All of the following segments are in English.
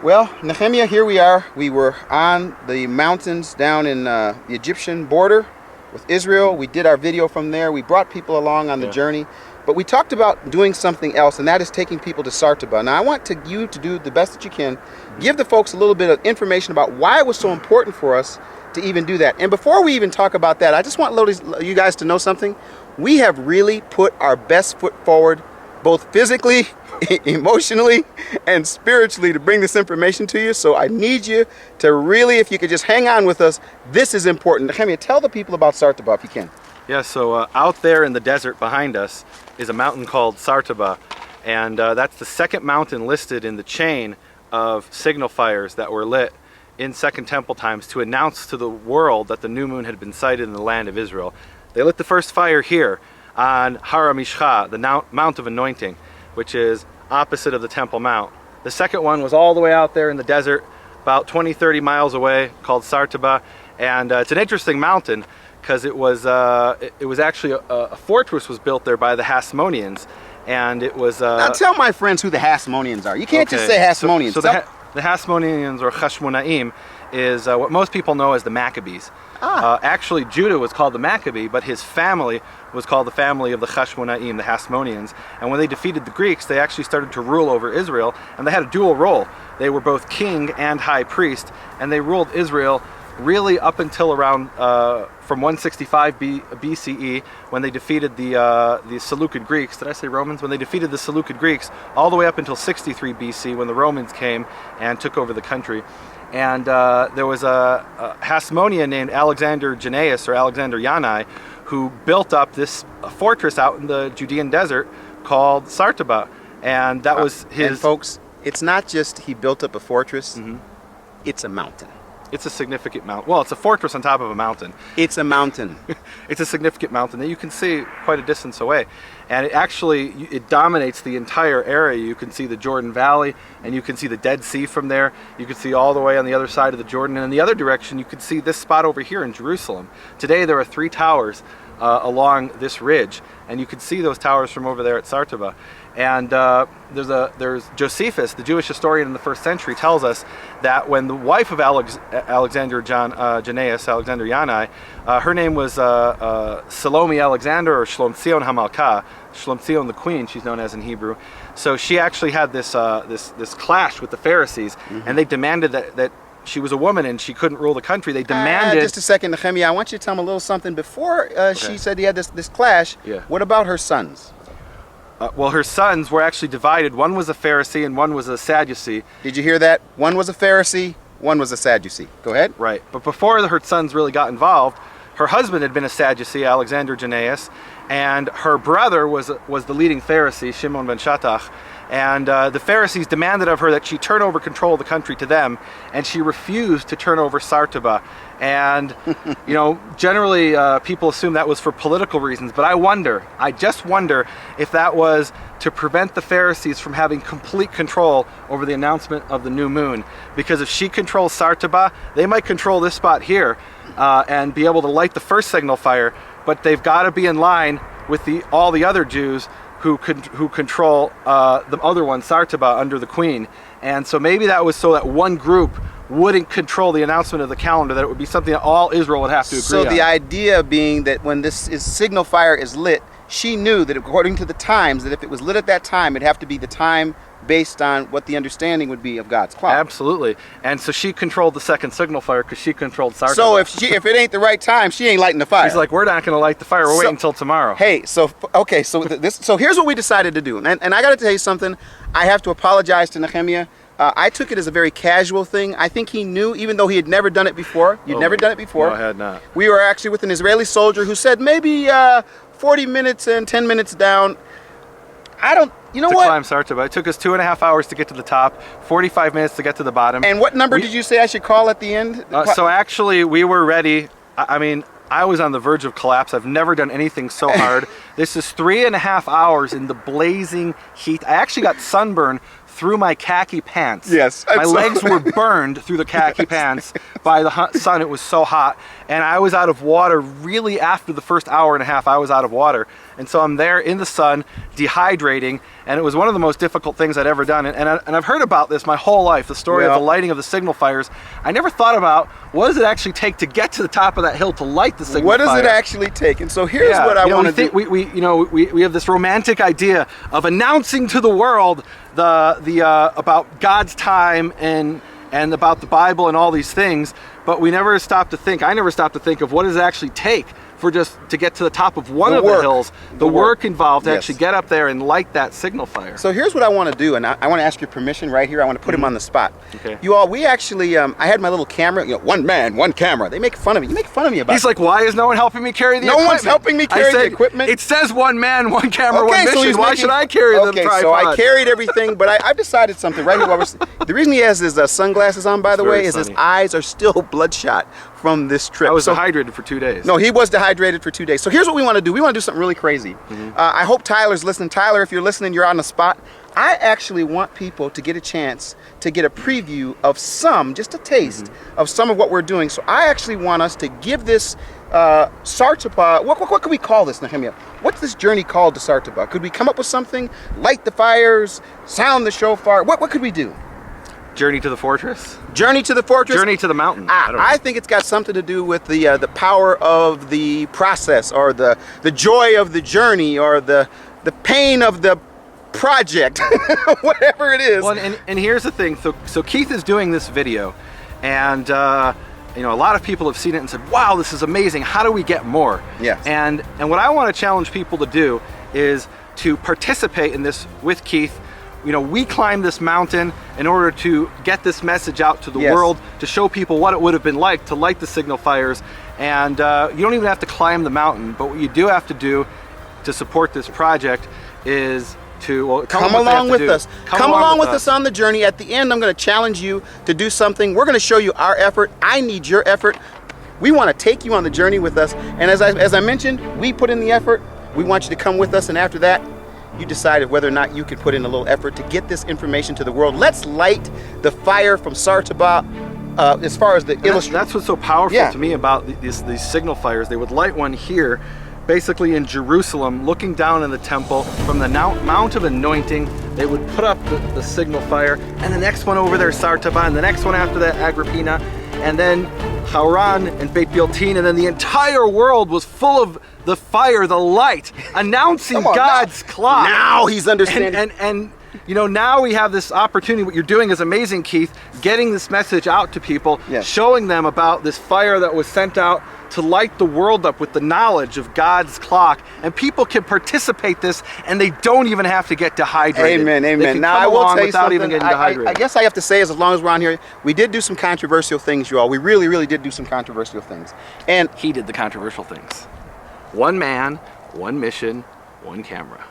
Well, Nehemia, here we are. We were on the mountains down in the Egyptian border with Israel. We did our video from there. We brought people along on the journey. But we talked about doing something else, and that is taking people to Saraba. Now, I want you to do the best that you can. Give the folks a little bit of information about why it was so important for us to even do that. And before we even talk about that, I just want you guys to know something. We have really put our best foot forward, both physically, emotionally, and spiritually, to bring this information to you. So I need you to really, if you could just hang on with us, this is important. Nehemia, tell the people about Saraba if you can. Yeah, so out there in the desert behind us is a mountain called Saraba, and that's the second mountain listed in the chain of signal fires that were lit in Second Temple times to announce to the world that the new moon had been sighted in the land of Israel. They lit the first fire here on Har HaMishcha, the Mount of Anointing, which is opposite of the Temple Mount. The second one was all the way out there in the desert, about 20-30 miles away, called Saraba, and it's an interesting mountain because it was actually a fortress was built there by the Hasmoneans, and it was. Now tell my friends who the Hasmoneans are. You can't just say Hasmoneans. So the Hasmoneans, or Chashmonaim, is what most people know as the Maccabees. Actually, Judah was called the Maccabee, but his family was called the family of the Chashmonaim, the Hasmoneans. And when they defeated the Greeks, they actually started to rule over Israel, and they had a dual role. They were both king and high priest, and they ruled Israel really up until around from 165 BCE, when they defeated the Seleucid Greeks. Did I say Romans? When they defeated the Seleucid Greeks, all the way up until 63 BC, when the Romans came and took over the country. And there was a Hasmonean named Alexander Jannaeus, or Alexander Yanai, who built up this fortress out in the Judean desert called Saraba. And that was his... And folks, it's not just he built up a fortress, it's a mountain. It's a significant mountain. Well, it's a fortress on top of a mountain. It's a mountain. It's a significant mountain that you can see quite a distance away. And it dominates the entire area. You can see the Jordan Valley, and you can see the Dead Sea from there. You can see all the way on the other side of the Jordan. And in the other direction, you can see this spot over here in Jerusalem. Today, there are 3 towers along this ridge, and you can see those towers from over there at Saraba. And there's Josephus, the Jewish historian in the 1st century, tells us that when the wife of Alexander Jannaeus, Alexander Yanai, her name was Salome Alexander, or Shlomtzion Hamalka, Shlomtzion the queen, she's known as in Hebrew. So she actually had this clash with the Pharisees, and they demanded that she was a woman and she couldn't rule the country. They demanded... Just a second, Nehemia, I want you to tell me a little something. Before she said he had this clash, what about her sons? Well, her sons were actually divided. One was a Pharisee and one was a Sadducee. Did you hear that? One was a Pharisee, one was a Sadducee. Go ahead. Right. But before her sons really got involved, her husband had been a Sadducee, Alexander Jannaeus, and her brother was the leading Pharisee, Shimon ben Shattach. And the Pharisees demanded of her that she turn over control of the country to them, and she refused to turn over Saraba. And, generally people assume that was for political reasons, but I just wonder if that was to prevent the Pharisees from having complete control over the announcement of the new moon. Because if she controls Saraba, they might control this spot here and be able to light the first signal fire, but they've got to be in line with all the other Jews who control the other one, Saraba, under the queen. And so maybe that was so that one group wouldn't control the announcement of the calendar, that it would be something that all Israel would have to agree on. So the idea being that when signal fire is lit, she knew that according to the times, that if it was lit at that time, it'd have to be the time based on what the understanding would be of God's clock. Absolutely. And so she controlled the second signal fire because she controlled Saraba. So if it ain't the right time, she ain't lighting the fire. She's like, we're not going to light the fire. We're waiting until tomorrow. Hey, so here's what we decided to do. And I got to tell you something. I have to apologize to Nehemia. I took it as a very casual thing. I think he knew, even though he had never done it before. You'd never done it before. No, I had not. We were actually with an Israeli soldier who said maybe 40 minutes and 10 minutes down. You know what? To climb Saraba. It took us 2.5 hours to get to the top, 45 minutes to get to the bottom. And what number did you say I should call at the end? So actually, we were ready. I was on the verge of collapse. I've never done anything so hard. This is 3.5 hours in the blazing heat. I actually got sunburn through my khaki pants. Yes. My legs were burned through the khaki pants by the sun. It was so hot, and I was out of water really after the first hour and a half. I was out of water, and so I'm there in the sun, dehydrating, and it was one of the most difficult things I'd ever done. And I've heard about this my whole life, the story of the lighting of the signal fires. I never thought about what does it actually take to get to the top of that hill to light the signal fire. What does it actually take? And so here's what I want to do. We have this romantic idea of announcing to the world about God's time and about the Bible and all these things, but we never stop to think. I never stopped to think of what does it actually take for just to get to the top of one of the hills, the work involved to actually get up there and light that signal fire. So here's what I want to do, and I want to ask your permission right here. I want to put him on the spot. Okay. You all, we actually, I had my little camera, one man, one camera. They make fun of me. You make fun of me about it. He's like, why is no one helping me carry the equipment? No one's helping me carry the equipment? It says one man, one camera, one mission. Why should I carry the tripod? So I carried everything, but I've decided something right here. The reason he has his sunglasses on, by the way, is his eyes are still bloodshot from this trip. I was dehydrated for 2 days. No, he was dehydrated for 2 days. So here's what we want to do. We want to do something really crazy. I hope Tyler's listening. Tyler, if you're listening, you're on the spot. I actually want people to get a chance to get a preview of just a taste of some of what we're doing. So I actually want us to give this Saraba, what could we call this, Nehemia? What's this journey called to Saraba? Could we come up with something? Light the fires, sound the shofar. What could we do? Journey to the fortress? Journey to the fortress? Journey to the mountain. I think it's got something to do with the power of the process, or the joy of the journey, or the pain of the project, whatever it is. Well, and here's the thing. So Keith is doing this video, and a lot of people have seen it and said, wow, this is amazing. How do we get more? Yes. And what I want to challenge people to do is to participate in this with Keith. We climbed this mountain in order to get this message out to the world, to show people what it would have been like to light the signal fires. And you don't even have to climb the mountain, but what you do have to do to support this project is to come along with us. Come along with us on the journey. At the end, I'm going to challenge you to do something. We're going to show you our effort. I need your effort. We want to take you on the journey with us. And as I mentioned, we put in the effort. We want you to come with us, and after that, you decided whether or not you could put in a little effort to get this information to the world. Let's light the fire from Saraba. As far as the illustration, that's what's so powerful to me about these signal fires. They would light one here, basically in Jerusalem, looking down in the temple from the Mount of Anointing. They would put up the signal fire, and the next one over there, Saraba, and the next one after that, Agrippina, and then Haran and Beit Biltin, and then the entire world was full of the fire, the light, announcing God's clock. Now he's understanding. And now we have this opportunity. What you're doing is amazing, Keith, getting this message out to people, showing them about this fire that was sent out to light the world up with the knowledge of God's clock, and people can participate this, and they don't even have to get dehydrated. Amen, amen. Now I will tell you without something. even getting dehydrated. I guess I have to say, as long as we're on here, we did do some controversial things, you all. We really, really did do some controversial things. And he did the controversial things. One man, one mission, one camera.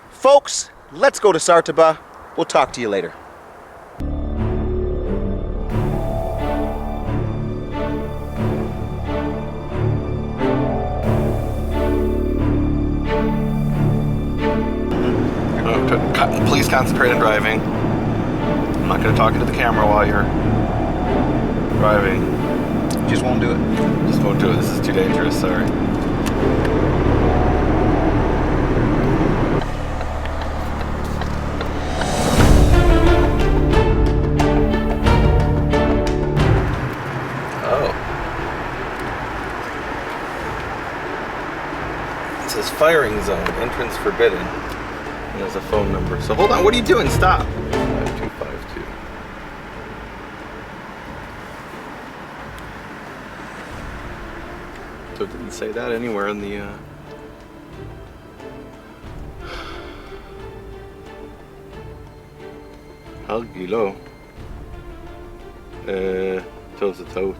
Folks, let's go to Saraba. We'll talk to you later. Please concentrate on driving. I'm not going to talk into the camera while you're driving. Just won't do it. Just won't do it. This is too dangerous. Sorry. Oh. It says firing zone, entrance forbidden. And there's a phone number. So hold on, what are you doing? Stop. 5252. So it didn't say that anywhere in the Halgilo. Tells the tote.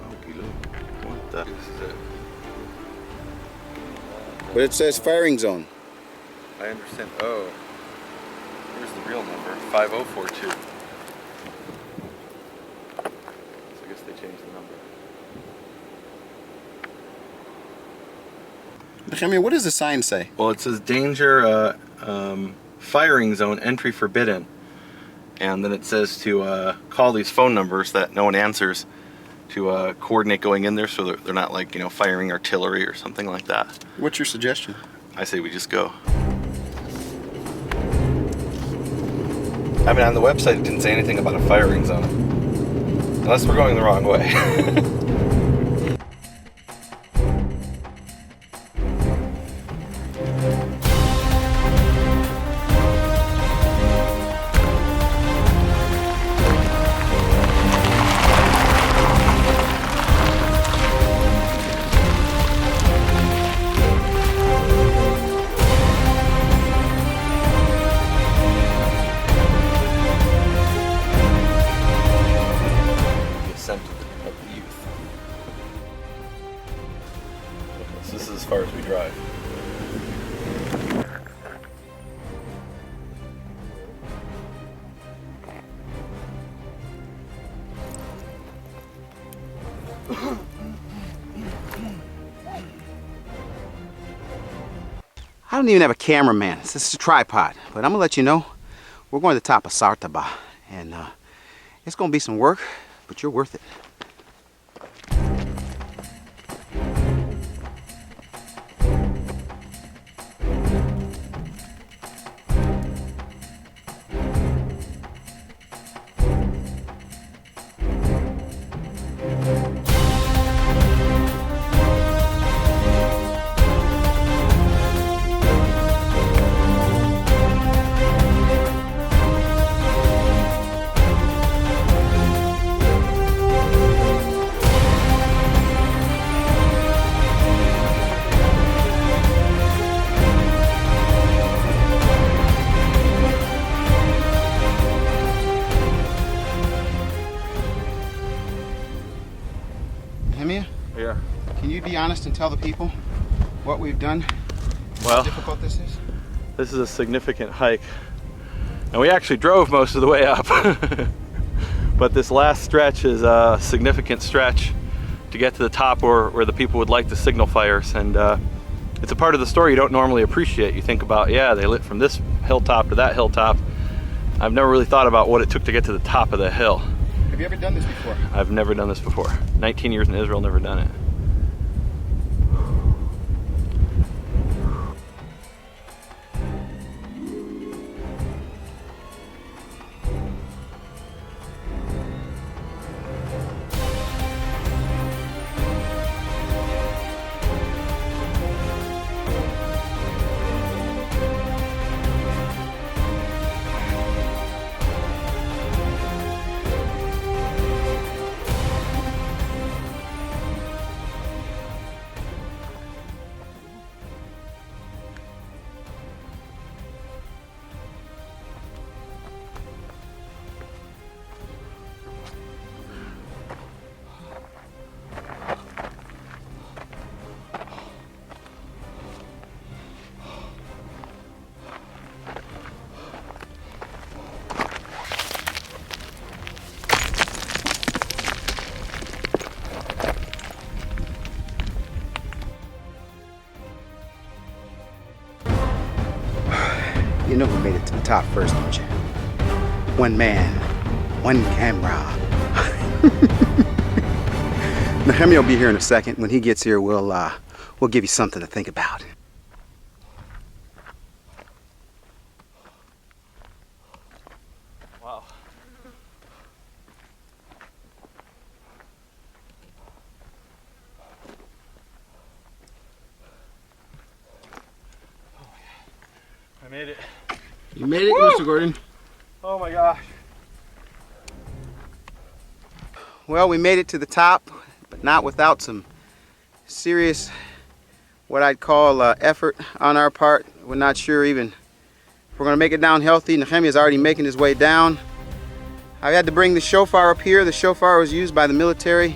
Halgilo. What the heck is that? But it says firing zone. I understand. Oh, here's the real number, 5042. So I guess they changed the number. Nehemia, what does the sign say? Well, it says danger, firing zone, entry forbidden. and then it says to call these phone numbers that no one answers to coordinate going in there so that they're not like, you know, firing artillery or something like that. What's your suggestion? I say we just go. I mean, on the website it didn't say anything about a firing zone. Unless we're going the wrong way. This is as far as we drive. I don't even have a cameraman. This is a tripod. But I'm gonna let you know, we're going to the top of Saraba. And it's gonna be some work, but you're worth it. Nehemia? Yeah. Can you be honest and tell the people what we've done? Well, how difficult this is? This is a significant hike. And we actually drove most of the way up. But this last stretch is a significant stretch to get to the top where the people would like the signal fires. And it's a part of the story you don't normally appreciate. You think about, yeah, they lit from this hilltop to that hilltop. I've never really thought about what it took to get to the top of the hill. Have you ever done this before? I've never done this before. 19 years in Israel, never done it. You know who made it to the top first, don't you? One man, one camera. Nehemia will be here in a second. When he gets here, we'll give you something to think about. Wow. I made it. You made it, Woo! Mr. Gordon. Oh my gosh. Well, we made it to the top, but not without some serious, what I'd call effort on our part. We're not sure even if we're going to make it down healthy. Nehemia is already making his way down. I had to bring the shofar up here. The shofar was used by the military.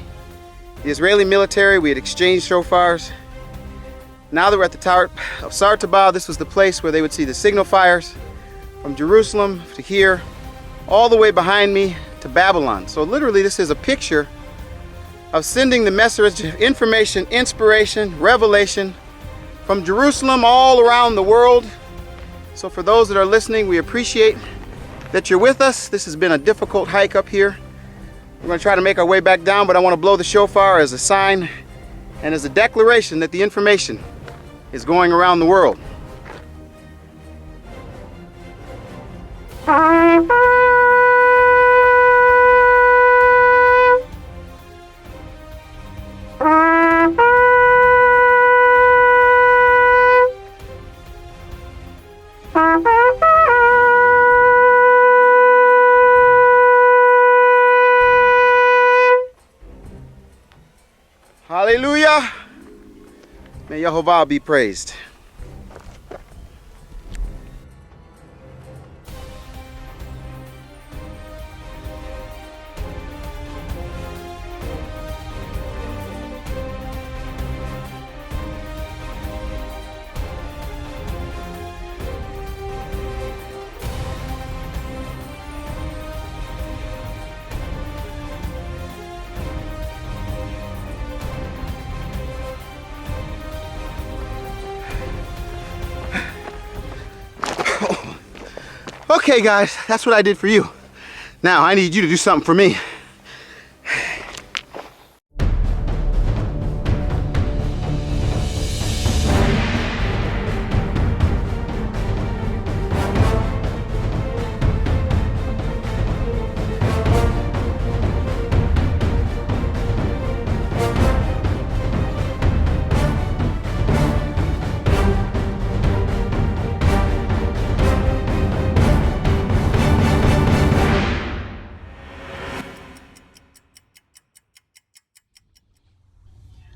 The Israeli military, we had exchanged shofars. Now that we're at the Tower of Saraba, this was the place where they would see the signal fires from Jerusalem to here, all the way behind me to Babylon. So literally this is a picture of sending the message of information, inspiration, revelation from Jerusalem all around the world. So for those that are listening, we appreciate that you're with us. This has been a difficult hike up here. We're going to try to make our way back down, but I want to blow the shofar as a sign and as a declaration that the information is going around the world. Hallelujah. May Yehovah be praised. Okay, guys, that's what I did for you. Now I need you to do something for me.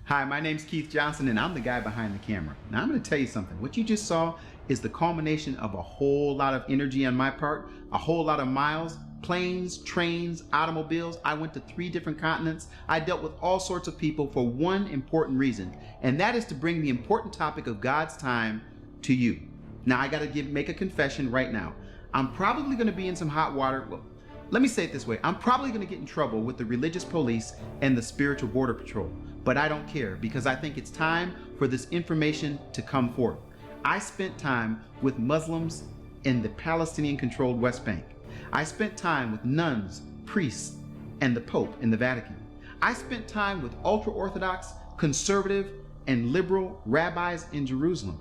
Hi, my name's Keith Johnson and I'm the guy behind the camera. Now I'm going to tell you something. What you just saw is the culmination of a whole lot of energy on my part, a whole lot of miles, planes, trains, automobiles. I went to 3 different continents. I dealt with all sorts of people for one important reason, and that is to bring the important topic of God's time to you. Now I got to make a confession right now. I'm probably going to be in some hot water. Well, let me say it this way. I'm probably going to get in trouble with the religious police and the spiritual border patrol. But I don't care because I think it's time for this information to come forth. I spent time with Muslims in the Palestinian-controlled West Bank. I spent time with nuns, priests, and the Pope in the Vatican. I spent time with ultra-Orthodox, conservative, and liberal rabbis in Jerusalem.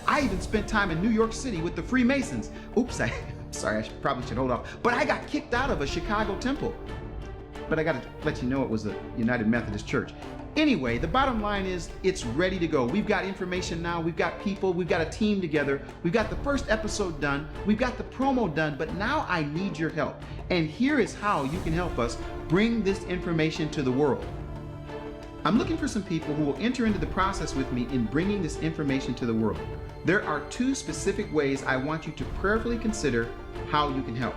I even spent time in New York City with the Freemasons. Oops, sorry, probably should hold off. But I got kicked out of a Chicago temple. But I got to let you know it was a United Methodist Church. Anyway, the bottom line is it's ready to go. We've got information now. We've got people. We've got a team together. We've got the first episode done. We've got the promo done. But now I need your help. And here is how you can help us bring this information to the world. I'm looking for some people who will enter into the process with me in bringing this information to the world. There are 2 specific ways I want you to prayerfully consider how you can help.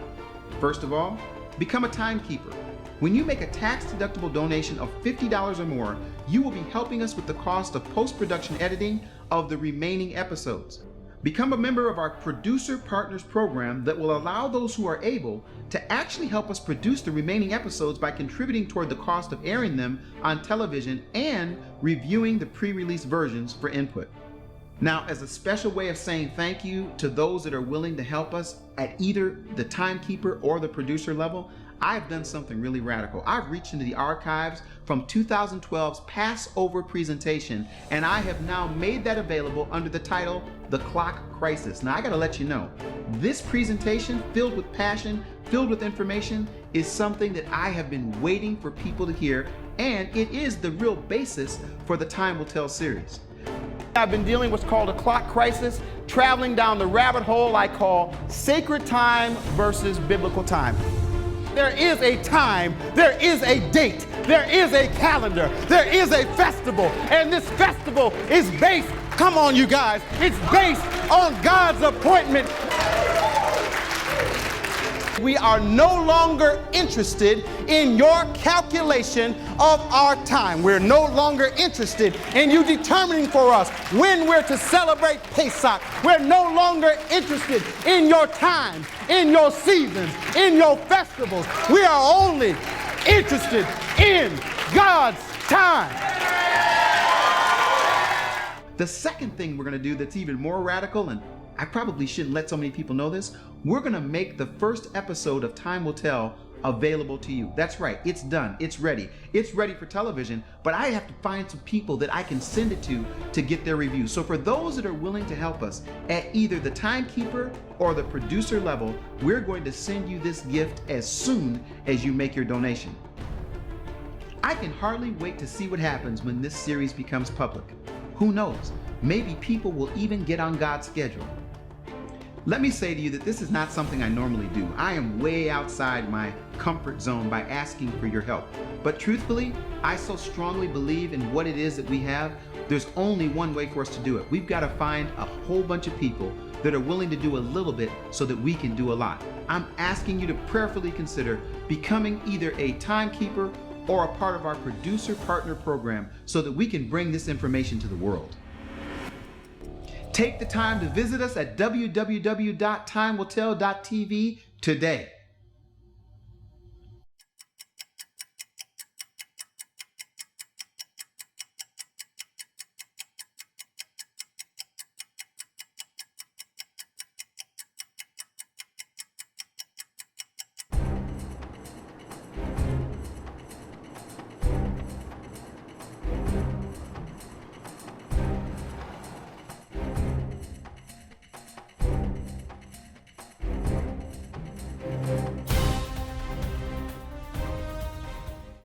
First of all, become a timekeeper. When you make a tax-deductible donation of $50 or more, you will be helping us with the cost of post-production editing of the remaining episodes. Become a member of our Producer Partners program that will allow those who are able to actually help us produce the remaining episodes by contributing toward the cost of airing them on television and reviewing the pre-release versions for input. Now, as a special way of saying thank you to those that are willing to help us at either the timekeeper or the producer level, I've done something really radical. I've reached into the archives from 2012's Passover presentation, and I have now made that available under the title, The Clock Crisis. Now I gotta let you know, this presentation filled with passion, filled with information, is something that I have been waiting for people to hear, and it is the real basis for the Time Will Tell series. I've been dealing with what's called a clock crisis, traveling down the rabbit hole I call sacred time versus biblical time. There is a time, there is a date, there is a calendar, there is a festival, and this festival is based, come on you guys, it's based on God's appointment. We are no longer interested in your calculation of our time. We're no longer interested in you determining for us when we're to celebrate Pesach. We're no longer interested in your time, in your seasons, in your festivals. We are only interested in God's time. The second thing we're going to do that's even more radical, and I probably shouldn't let so many people know this. We're going to make the first episode of Time Will Tell available to you. That's right. It's done. It's ready. It's ready for television, but I have to find some people that I can send it to get their review. So for those that are willing to help us at either the timekeeper or the producer level, we're going to send you this gift as soon as you make your donation. I can hardly wait to see what happens when this series becomes public. Who knows? Maybe people will even get on God's schedule. Let me say to you that this is not something I normally do. I am way outside my comfort zone by asking for your help. But truthfully, I so strongly believe in what it is that we have, there's only one way for us to do it. We've got to find a whole bunch of people that are willing to do a little bit so that we can do a lot. I'm asking you to prayerfully consider becoming either a timekeeper or a part of our producer partner program so that we can bring this information to the world. Take the time to visit us at www.timewilltell.tv today.